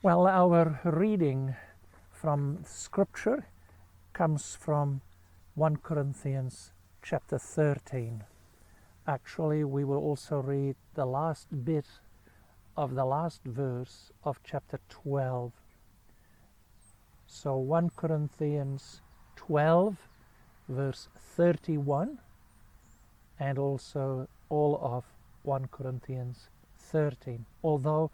Well, our reading from Scripture comes from 1 Corinthians chapter 13. Actually, we will also read the last bit of the last verse of chapter 12. So 1 Corinthians 12, verse 31, and also all of 1 Corinthians 13. Although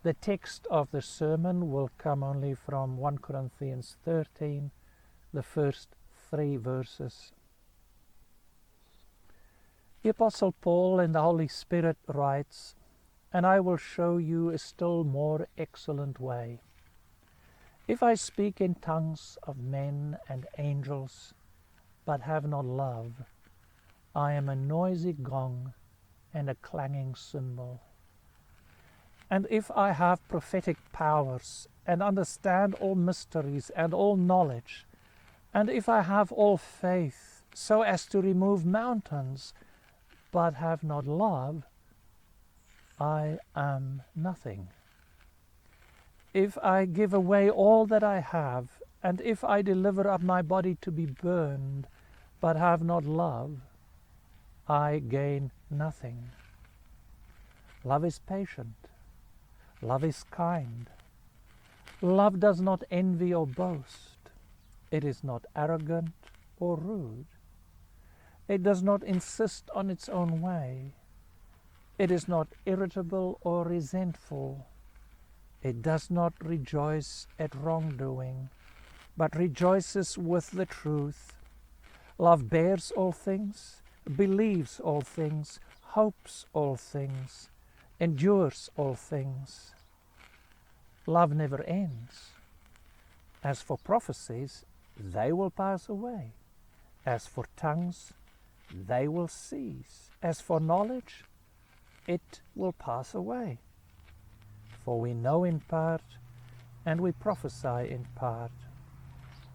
the text of the sermon will come only from 1 Corinthians 13, the first 3 verses. The Apostle Paul in the Holy Spirit writes, "And I will show you a still more excellent way. If I speak in tongues of men and angels, but have not love, I am a noisy gong and a clanging cymbal. And if I have prophetic powers, and understand all mysteries and all knowledge, and if I have all faith, so as to remove mountains, but have not love, I am nothing. If I give away all that I have, and if I deliver up my body to be burned, but have not love, I gain nothing. Love is patient. Love is kind. Love does not envy or boast. It is not arrogant or rude. It does not insist on its own way. It is not irritable or resentful. It does not rejoice at wrongdoing, but rejoices with the truth. Love bears all things, believes all things, hopes all things, endures all things. Love never ends. As for prophecies, they will pass away. As for tongues, they will cease. As for knowledge, it will pass away. For we know in part, and we prophesy in part.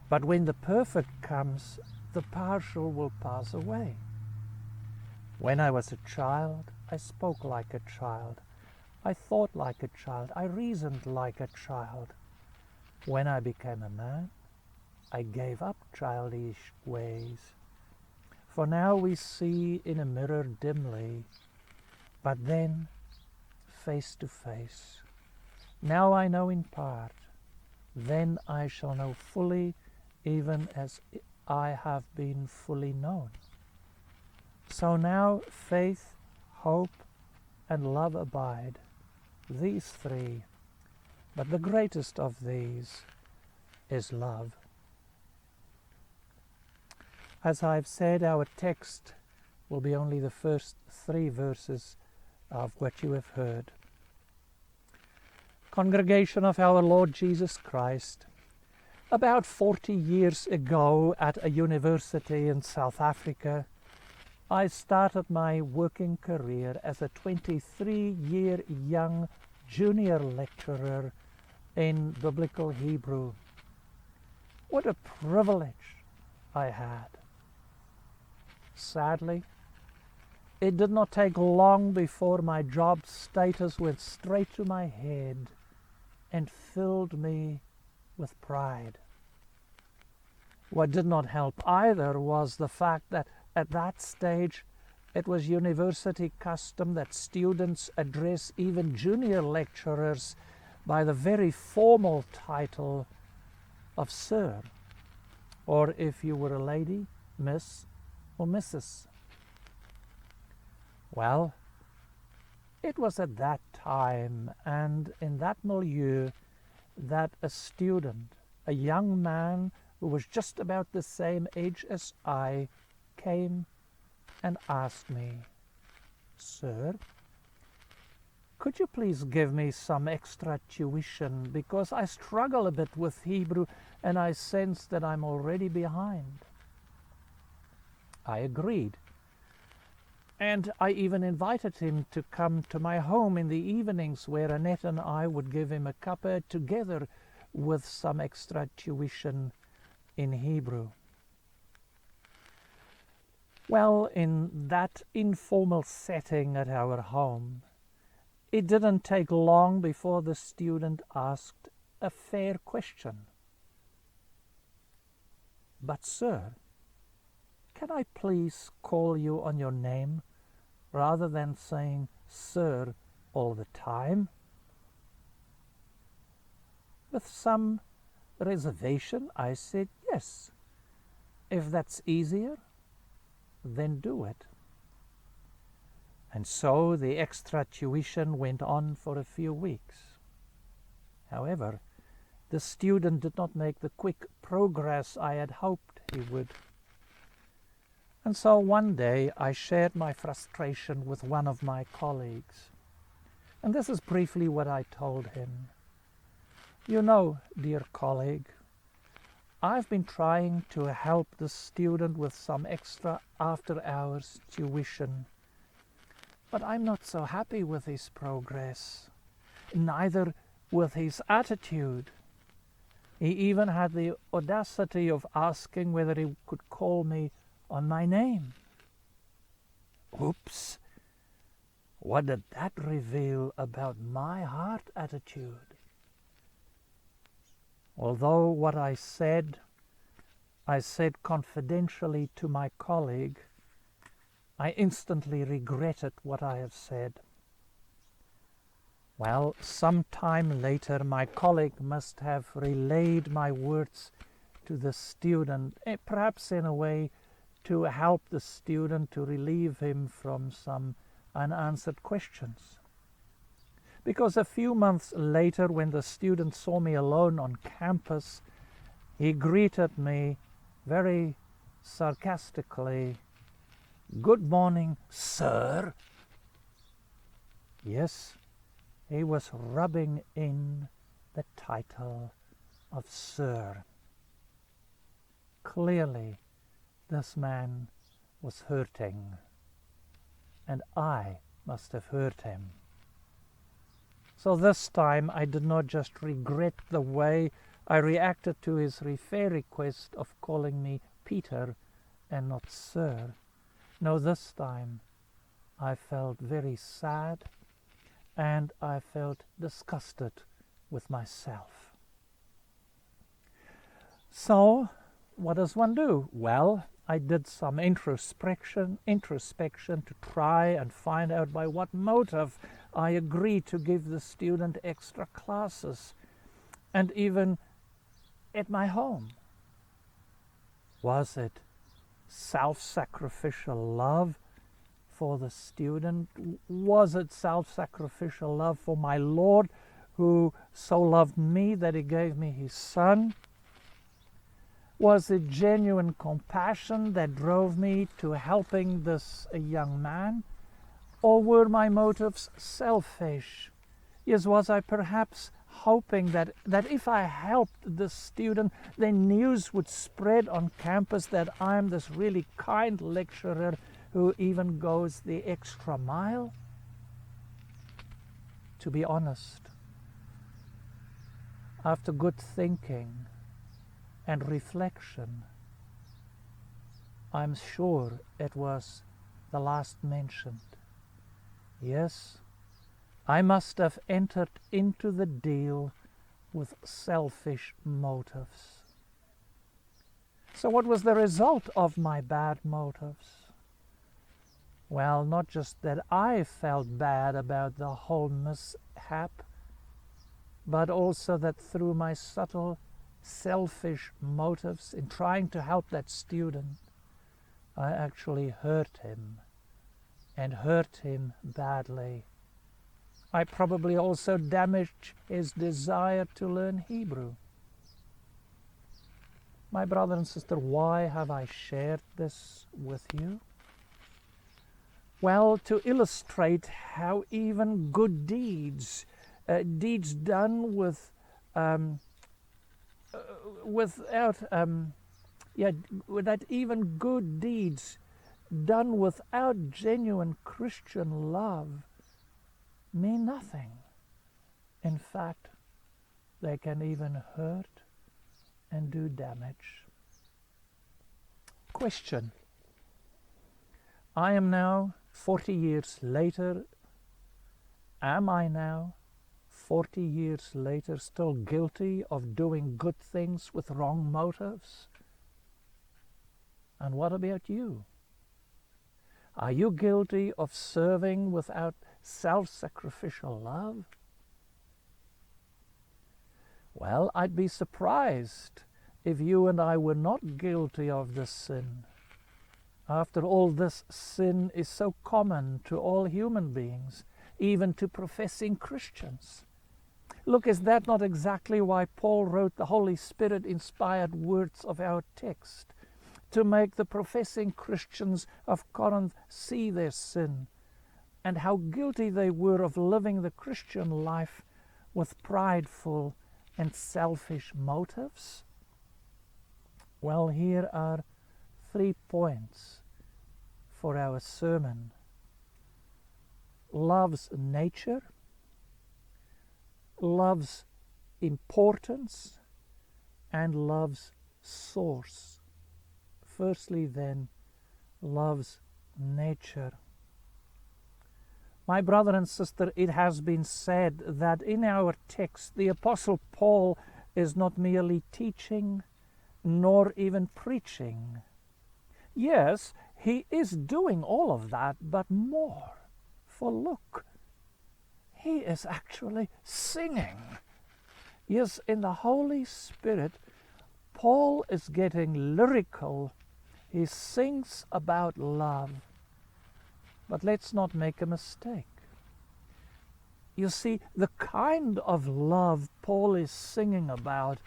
But when the perfect comes, the partial will pass away. When I was a child, I spoke like a child. I thought like a child. I reasoned like a child. When I became a man, I gave up childish ways. For now we see in a mirror dimly, but then face to face. Now I know in part, then I shall know fully, even as I have been fully known. So now faith, hope, and love abide, these 3, but the greatest of these is love." As I've said, our text will be only the first 3 verses of what you have heard. Congregation of our Lord Jesus Christ, about 40 years ago at a university in South Africa, I started my working career as a 23-year young junior lecturer in Biblical Hebrew. What a privilege I had. Sadly, it did not take long before my job status went straight to my head and filled me with pride. What did not help either was the fact that at that stage it was university custom that students address even junior lecturers by the very formal title of Sir, or if you were a lady, Miss or Mrs. Well, it was at that time and in that milieu that a student, a young man who was just about the same age as I, came and asked me, "Sir, could you please give me some extra tuition, because I struggle a bit with Hebrew and I sense that I'm already behind?" I agreed, and I even invited him to come to my home in the evenings, where Annette and I would give him a cuppa together with some extra tuition in Hebrew. Well, in that informal setting at our home, It didn't take long before the student asked a fair question. "But sir, can I please call you on your name rather than saying sir all the time?" With some reservation, I said yes. If that's easier, then do it. And so the extra tuition went on for a few weeks. However, the student did not make the quick progress I had hoped he would. And so one day I shared my frustration with one of my colleagues. And this is briefly what I told him. "You know, dear colleague, I've been trying to help the student with some extra after-hours tuition, but I'm not so happy with his progress, neither with his attitude. He even had the audacity of asking whether he could call me on my name." Oops! What did that reveal about my heart attitude? Although what I said confidentially to my colleague, I instantly regretted what I have said. Well, some time later my colleague must have relayed my words to the student, perhaps in a way to help the student, to relieve him from some unanswered questions. Because a few months later, when the student saw me alone on campus, he greeted me very sarcastically, "Good morning, sir." Yes, he was rubbing in the title of sir. Clearly, this man was hurting, and I must have hurt him. So this time I did not just regret the way I reacted to his fair request of calling me Peter and not sir. No, this time I felt very sad and I felt disgusted with myself. So, what does one do? Well, I did some introspection to try and find out by what motive I agreed to give the student extra classes, and even at my home. Was it self-sacrificial love for the student? Was it self-sacrificial love for my Lord, who so loved me that he gave me his Son? Was it genuine compassion that drove me to helping this young man? Or were my motives selfish? Yes, was I perhaps hoping that if I helped the student, then news would spread on campus that I'm this really kind lecturer who even goes the extra mile? To be honest, after good thinking and reflection, I'm sure it was the last mentioned. Yes, I must have entered into the deal with selfish motives. So what was the result of my bad motives? Well, not just that I felt bad about the whole mishap, but also that through my subtle selfish motives in trying to help that student, I actually hurt him, and hurt him badly. I probably also damaged his desire to learn Hebrew. My brother and sister, why have I shared this with you? Well, to illustrate how even good deeds, deeds done that even good deeds done without genuine Christian love mean nothing. In fact, they can even hurt and do damage. Question. I am now 40 years later, Am I now, 40 years later, still guilty of doing good things with wrong motives? And what about you? Are you guilty of serving without self-sacrificial love? Well, I'd be surprised if you and I were not guilty of this sin. After all, this sin is so common to all human beings, even to professing Christians. Look, is that not exactly why Paul wrote the Holy Spirit-inspired words of our text? To make the professing Christians of Corinth see their sin and how guilty they were of living the Christian life with prideful and selfish motives? Well, here are 3 points for our sermon. Love's nature, love's importance, and love's source. Firstly, then, love's nature. My brother and sister, it has been said that in our text the Apostle Paul is not merely teaching nor even preaching. Yes, he is doing all of that, but more. For look, he is actually singing. Yes, in the Holy Spirit, Paul is getting lyrical. He sings about love. But let's not make a mistake. You see, the kind of love Paul is singing about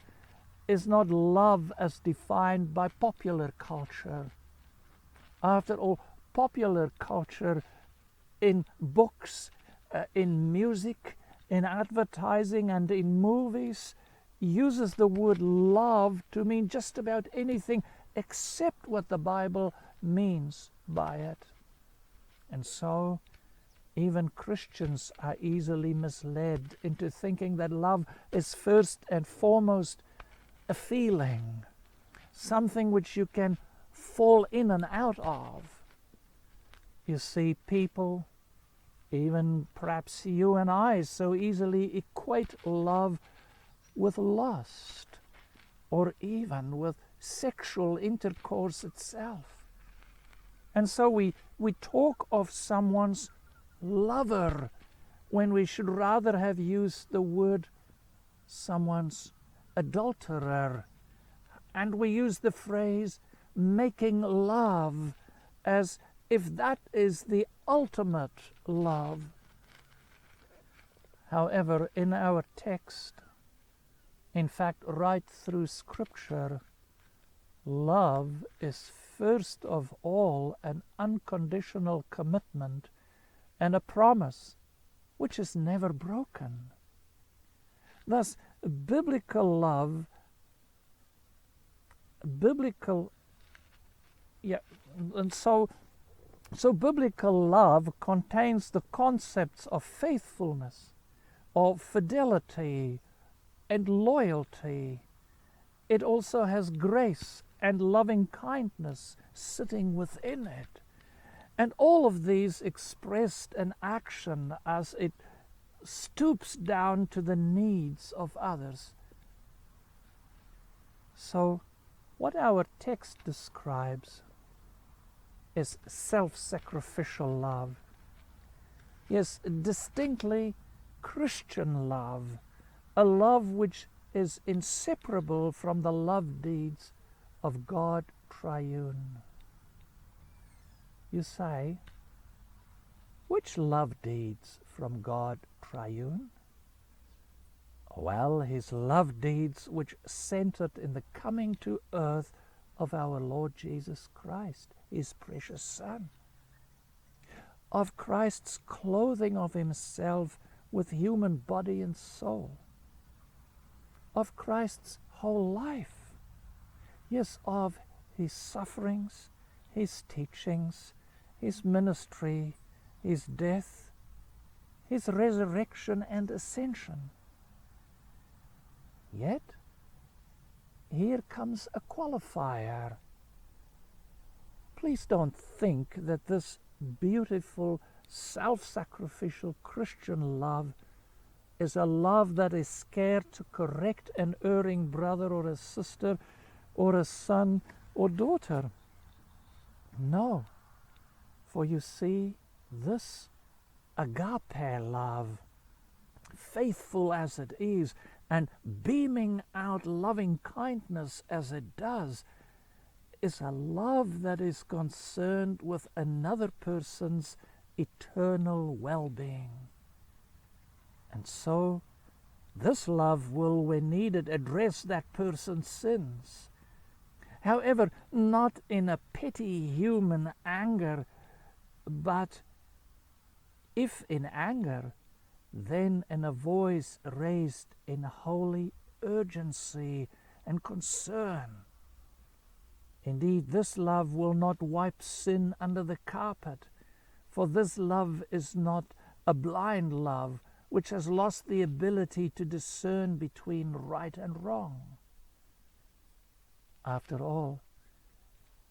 is not love as defined by popular culture. After all, popular culture in books, in music, in advertising, and in movies uses the word love to mean just about anything except what the Bible means by it. And so, even Christians are easily misled into thinking that love is first and foremost a feeling, something which you can fall in and out of. You see, people, even perhaps you and I, so easily equate love with lust, or even with sexual intercourse itself. And so we talk of someone's lover when we should rather have used the word someone's adulterer. And we use the phrase making love as if that is the ultimate love. However, in our text, in fact, right through Scripture, love is first of all an unconditional commitment and a promise which is never broken. Thus, biblical love, biblical love contains the concepts of faithfulness, of fidelity, and loyalty. It also has grace and loving kindness sitting within it. And all of these expressed in action as it stoops down to the needs of others. So, what our text describes is self-sacrificial love. Yes, distinctly Christian love, a love which is inseparable from the love deeds of God Triune. You say, which love deeds from God Triune? Well, his love deeds which centered in the coming to earth of our Lord Jesus Christ, his precious Son. Of Christ's clothing of himself with human body and soul. Of Christ's whole life. Yes, of his sufferings, his teachings, his ministry, his death, his resurrection and ascension. Yet, here comes a qualifier. Please don't think that this beautiful self-sacrificial Christian love is a love that is scared to correct an erring brother or a sister or a son or daughter. No, for you see, this agape love, faithful as it is, and beaming out loving kindness as it does, is a love that is concerned with another person's eternal well-being. And so, this love will, when needed, address that person's sins. However, not in a petty human anger, but if in anger, then in a voice raised in holy urgency and concern. Indeed, this love will not wipe sin under the carpet, for this love is not a blind love which has lost the ability to discern between right and wrong. After all,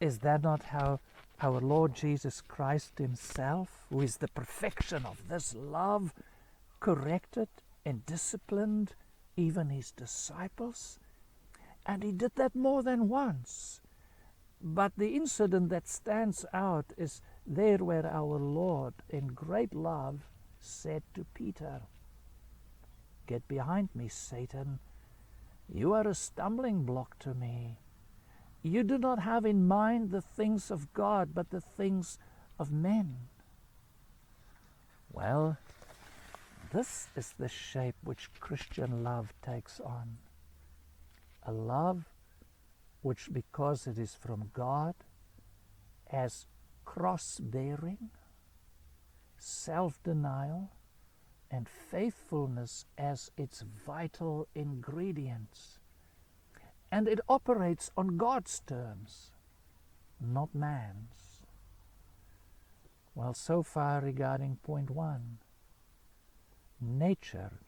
is that not how our Lord Jesus Christ himself, who is the perfection of this love, corrected and disciplined even his disciples? And he did that more than once. But the incident that stands out is there where our Lord, in great love, said to Peter, "Get behind me, Satan. You are a stumbling block to me. You do not have in mind the things of God, but the things of men." Well, this is the shape which Christian love takes on. A love which, because it is from God, has cross-bearing, self-denial, and faithfulness as its vital ingredients. And it operates on God's terms, not man's. Well, so far regarding point 1. Nature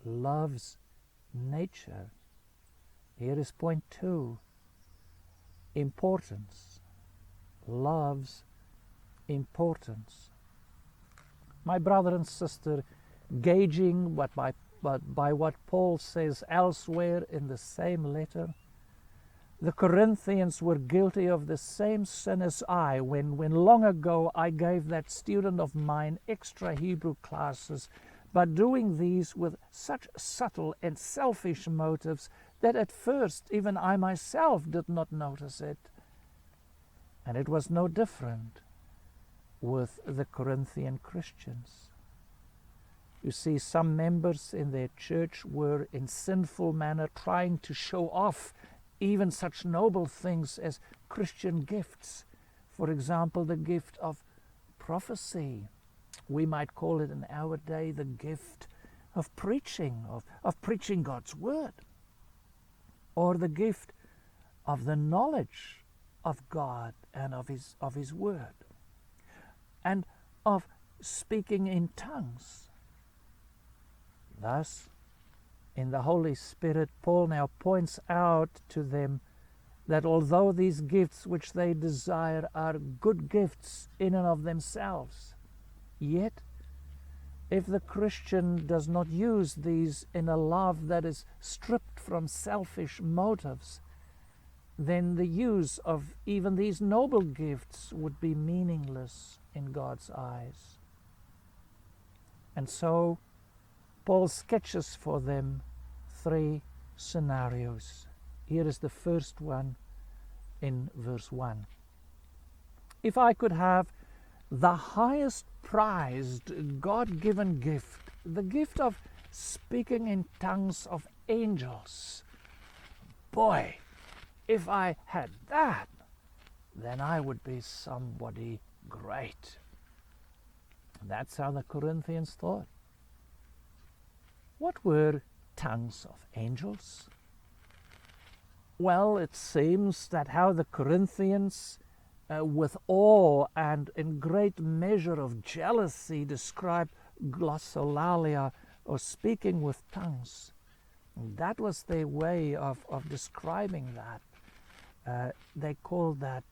loves nature. Here is point 2. Importance loves importance. My brother and sister, gauging by what Paul says elsewhere in the same letter, the Corinthians were guilty of the same sin as I when long ago I gave that student of mine extra Hebrew classes, but doing these with such subtle and selfish motives that at first even I myself did not notice it. And it was no different with the Corinthian Christians. You see, some members in their church were in sinful manner trying to show off even such noble things as Christian gifts. For example, the gift of prophecy. We might call it in our day the gift of preaching, of preaching God's word. Or the gift of the knowledge of God and of his word. And of speaking in tongues. Thus, in the Holy Spirit, Paul now points out to them that although these gifts which they desire are good gifts in and of themselves, yet if the Christian does not use these in a love that is stripped from selfish motives, then the use of even these noble gifts would be meaningless in God's eyes. And so Paul sketches for them 3 scenarios. Here is the first one in verse 1. If I could have the highest prized God-given gift, the gift of speaking in tongues of angels, boy, if I had that, then I would be somebody great. That's how the Corinthians thought. What were tongues of angels? Well, it seems that how the Corinthians, with awe and in great measure of jealousy, described glossolalia, or speaking with tongues. That was their way of describing that. They called that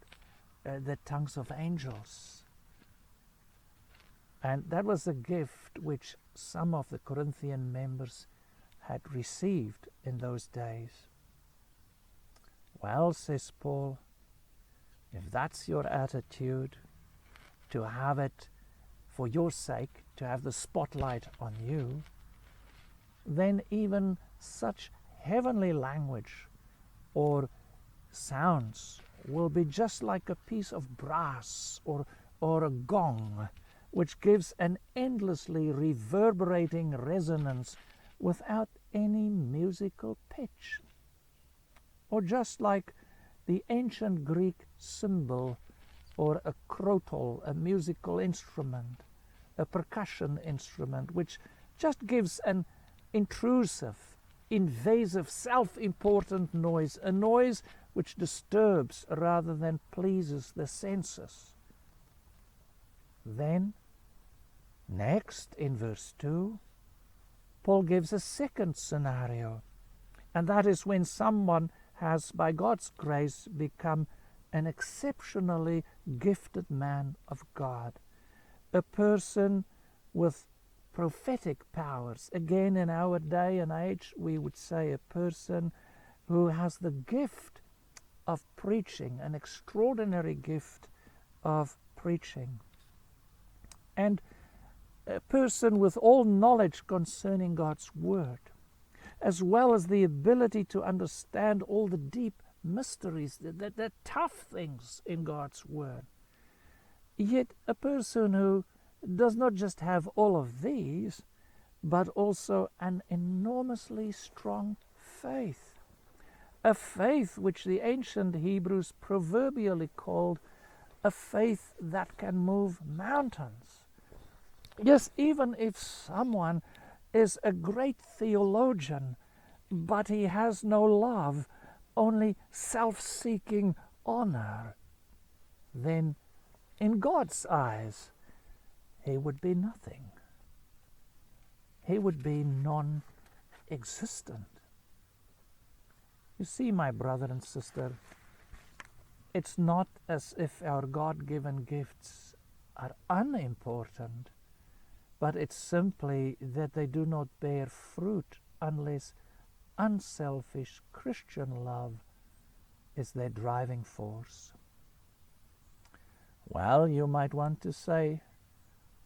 the tongues of angels. And that was a gift which some of the Corinthian members had received in those days. Well, says Paul, if that's your attitude, to have it for your sake, to have the spotlight on you, then even such heavenly language or sounds will be just like a piece of brass or a gong, which gives an endlessly reverberating resonance without any musical pitch. Or just like the ancient Greek cymbal or a crotol, a musical instrument, a percussion instrument, which just gives an intrusive, invasive, self-important noise, a noise which disturbs rather than pleases the senses. Then, next, in verse 2, Paul gives a second scenario, and that is when someone has, by God's grace, become an exceptionally gifted man of God, a person with prophetic powers. Again, in our day and age, we would say a person who has the gift of preaching, an extraordinary gift of preaching. And a person with all knowledge concerning God's Word, as well as the ability to understand all the deep mysteries, the tough things in God's Word. Yet a person who does not just have all of these, but also an enormously strong faith. A faith which the ancient Hebrews proverbially called a faith that can move mountains. Yes, even if someone is a great theologian, but he has no love, only self-seeking honor, then in God's eyes, he would be nothing. He would be non-existent. You see, my brother and sister, it's not as if our God-given gifts are unimportant, but it's simply that they do not bear fruit unless unselfish Christian love is their driving force. Well, you might want to say,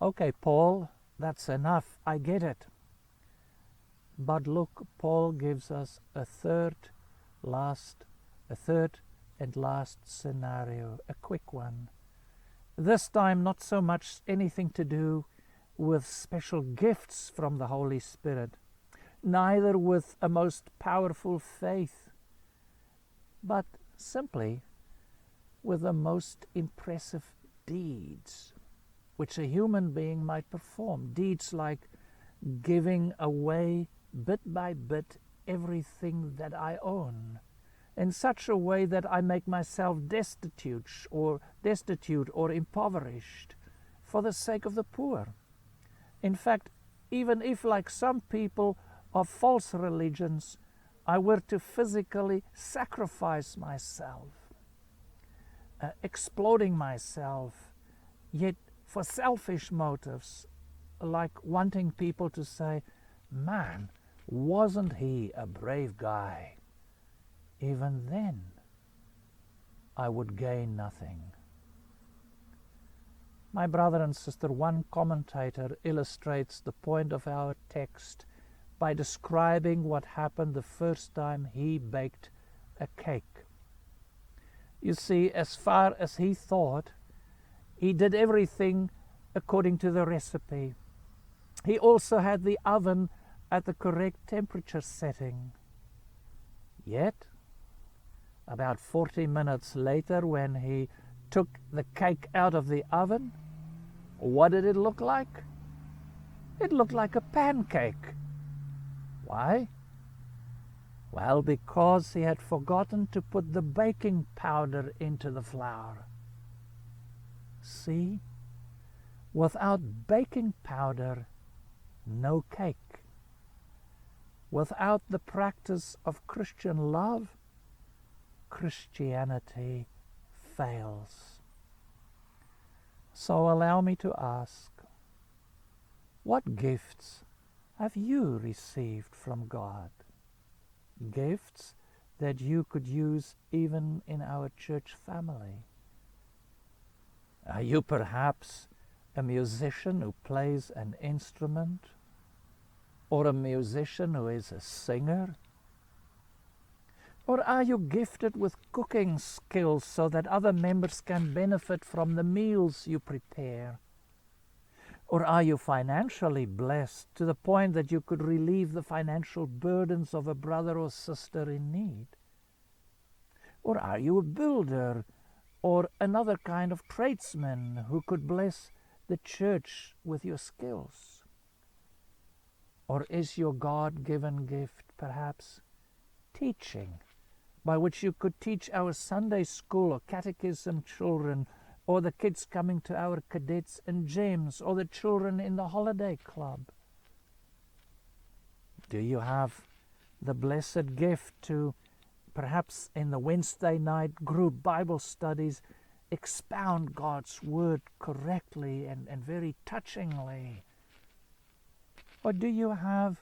okay, Paul, that's enough, I get it. But look, Paul gives us a third and last scenario, a quick one. This time not so much anything to do with special gifts from the Holy Spirit, neither with a most powerful faith, but simply with the most impressive deeds which a human being might perform. Deeds like giving away bit by bit everything that I own, in such a way that I make myself destitute or impoverished for the sake of the poor. In fact, even if, like some people of false religions, I were to physically sacrifice myself, exploding myself, yet for selfish motives, like wanting people to say, man, wasn't he a brave guy? Even then, I would gain nothing. My brother and sister, one commentator illustrates the point of our text by describing what happened the first time he baked a cake. You see, as far as he thought, he did everything according to the recipe. He also had the oven at the correct temperature setting. Yet, about 40 minutes later, when he took the cake out of the oven, what did it look like? It looked like a pancake. Why? Well, because he had forgotten to put the baking powder into the flour. See? Without baking powder, no cake. Without the practice of Christian love, Christianity fails. So allow me to ask, What gifts have you received from God? Gifts that you could use even in our church family. Are you perhaps a musician who plays an instrument? Or a musician who is a singer? Or are you gifted with cooking skills so that other members can benefit from the meals you prepare? Or are you financially blessed to the point that you could relieve the financial burdens of a brother or sister in need? Or are you a builder or another kind of tradesman who could bless the church with your skills? Or is your God-given gift perhaps teaching, by which you could teach our Sunday school or catechism children, or the kids coming to our cadets and gems, or the children in the holiday club? Do you have the blessed gift to, perhaps in the Wednesday night group Bible studies, expound God's word correctly and very touchingly? Or do you have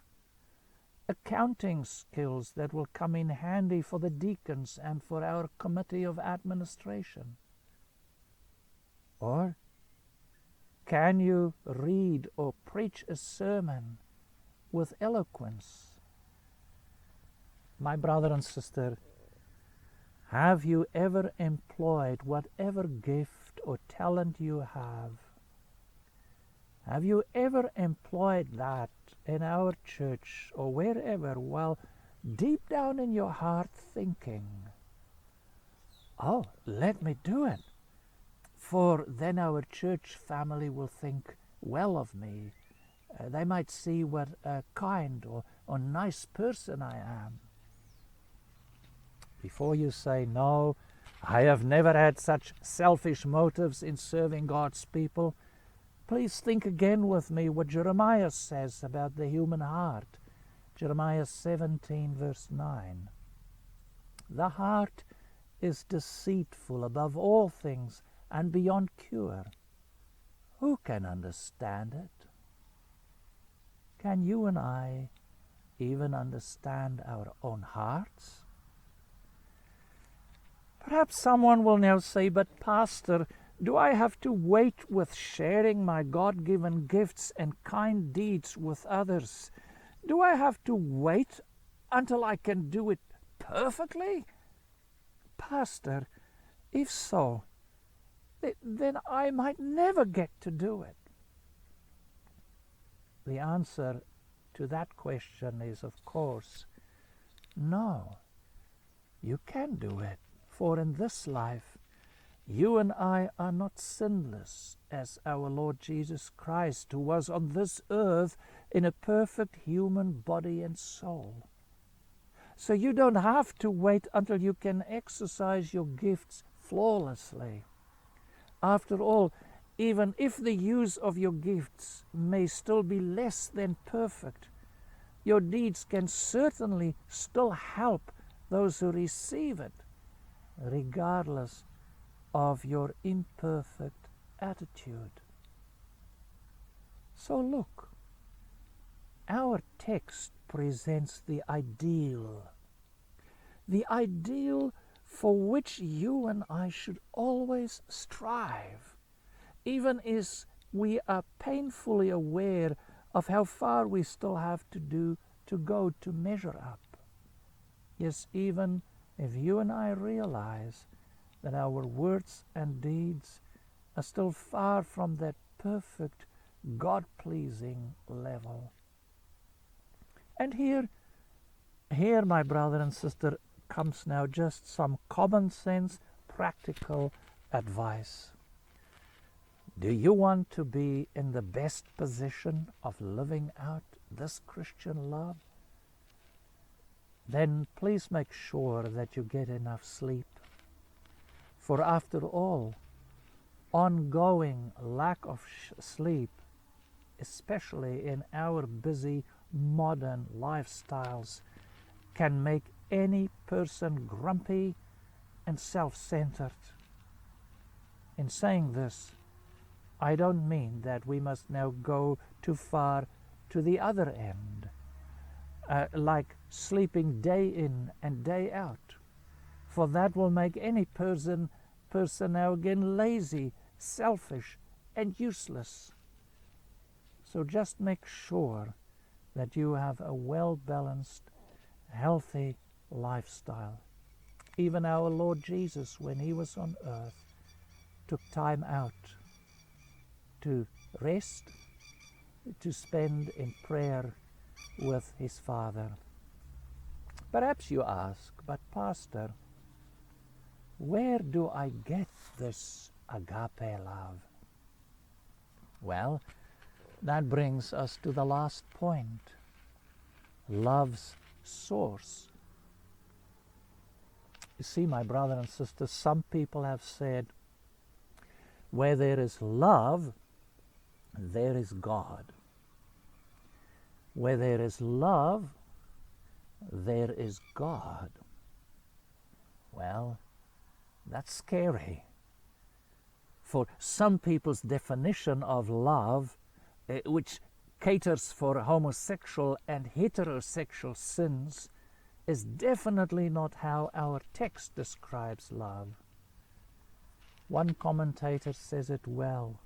accounting skills that will come in handy for the deacons and for our committee of administration? Or can you read or preach a sermon with eloquence? My brother and sister, have you ever employed whatever gift or talent you have? Have you ever employed that in our church or wherever, while deep down in your heart thinking, oh, let me do it, for then our church family will think well of me. They might see what a kind or nice person I am. Before you say, no, I have never had such selfish motives in serving God's people, please think again with me what Jeremiah says about the human heart. Jeremiah 17 verse 9. The heart is deceitful above all things and beyond cure. Who can understand it? Can you and I even understand our own hearts? Perhaps someone will now say, but Pastor, do I have to wait with sharing my God-given gifts and kind deeds with others? Do I have to wait until I can do it perfectly? Pastor, if so, then I might never get to do it. The answer to that question is, of course, no. You can do it, for in this life, you and I are not sinless as our Lord Jesus Christ, who was on this earth in a perfect human body and soul. So you don't have to wait until you can exercise your gifts flawlessly. After all, even if the use of your gifts may still be less than perfect, your deeds can certainly still help those who receive it, regardless of your imperfect attitude. So look, our text presents the ideal for which you and I should always strive, even as we are painfully aware of how far we still have to do to go to measure up. Yes, even if you and I realize that our words and deeds are still far from that perfect, God-pleasing level. And here, my brother and sister, comes now just some common sense, practical advice. Do you want to be in the best position of living out this Christian love? Then please make sure that you get enough sleep. For after all, ongoing lack of sleep, especially in our busy modern lifestyles, can make any person grumpy and self-centered. In saying this, I don't mean that we must now go too far to the other end, like sleeping day in and day out, for that will make any person now again lazy, selfish, and useless. So just make sure that you have a well-balanced, healthy lifestyle. Even our Lord Jesus, when he was on earth, took time out to rest, to spend in prayer with his Father. Perhaps you ask, but Pastor, where do I get this agape love? Well, that brings us to the last point, love's source. You see, my brother and sister, some people have said, where there is love, there is God. Where there is love, there is God. Well, that's scary. For some people's definition of love, which caters for homosexual and heterosexual sins, is definitely not how our text describes love. One commentator says it well.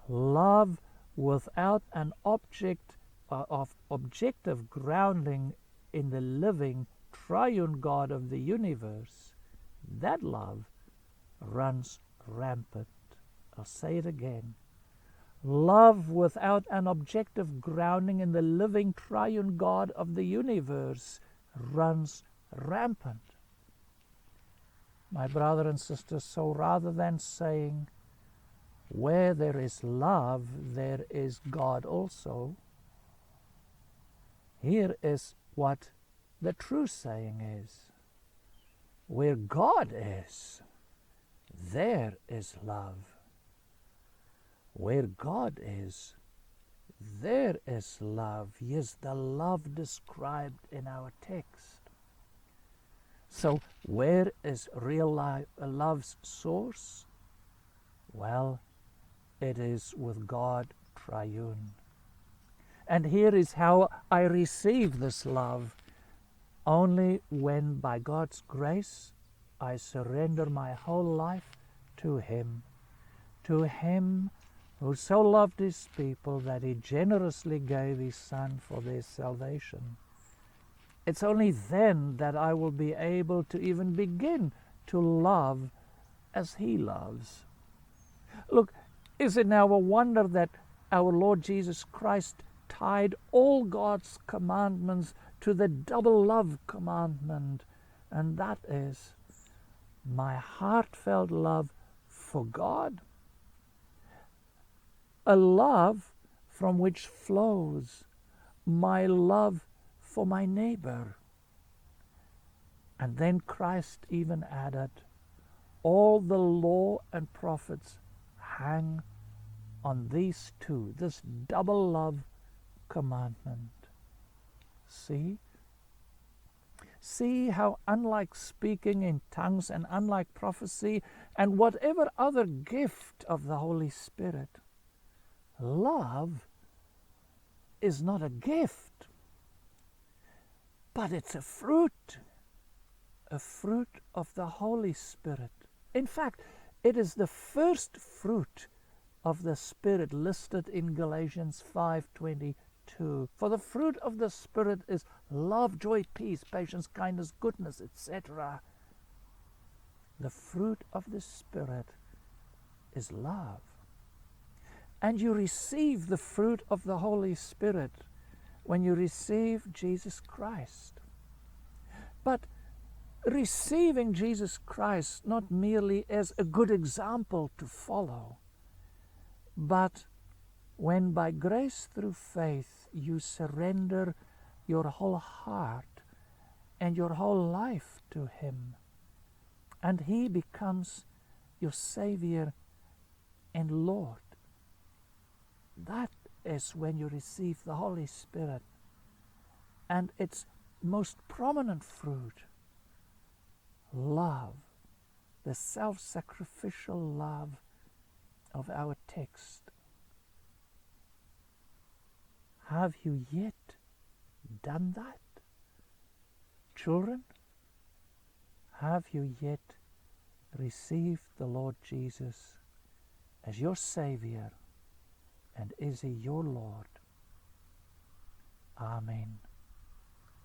Love without an object of objective grounding in the living triune God of the universe, that love runs rampant. I'll say it again. Love without an objective grounding in the living triune God of the universe runs rampant. My brother and sister, so rather than saying, where there is love, there is God also, here is what the true saying is. Where God is, there is love. Where God is, there is love. Yes, the love described in our text. So, where is real love's source? Well, it is with God triune. And here is how I receive this love. Only when, by God's grace, I surrender my whole life to Him who so loved His people that He generously gave His Son for their salvation. It's only then that I will be able to even begin to love as He loves. Look, is it now a wonder that our Lord Jesus Christ tied all God's commandments to the double love commandment, and that is my heartfelt love for God, a love from which flows my love for my neighbor. And then Christ even added, all the law and prophets hang on these two, this double love commandment. See how, unlike speaking in tongues and unlike prophecy and whatever other gift of the Holy Spirit, love is not a gift, but it's a fruit of the Holy Spirit. In fact, it is the first fruit of the Spirit listed in Galatians 5:22. For the fruit of the Spirit is love, joy, peace, patience, kindness, goodness, etc. The fruit of the Spirit is love. And you receive the fruit of the Holy Spirit when you receive Jesus Christ. But receiving Jesus Christ not merely as a good example to follow, but when by grace through faith you surrender your whole heart and your whole life to Him, and He becomes your Savior and Lord, that is when you receive the Holy Spirit and its most prominent fruit, love, the self-sacrificial love of our text. Have you yet done that? Children, have you yet received the Lord Jesus as your Saviour, and is He your Lord? Amen.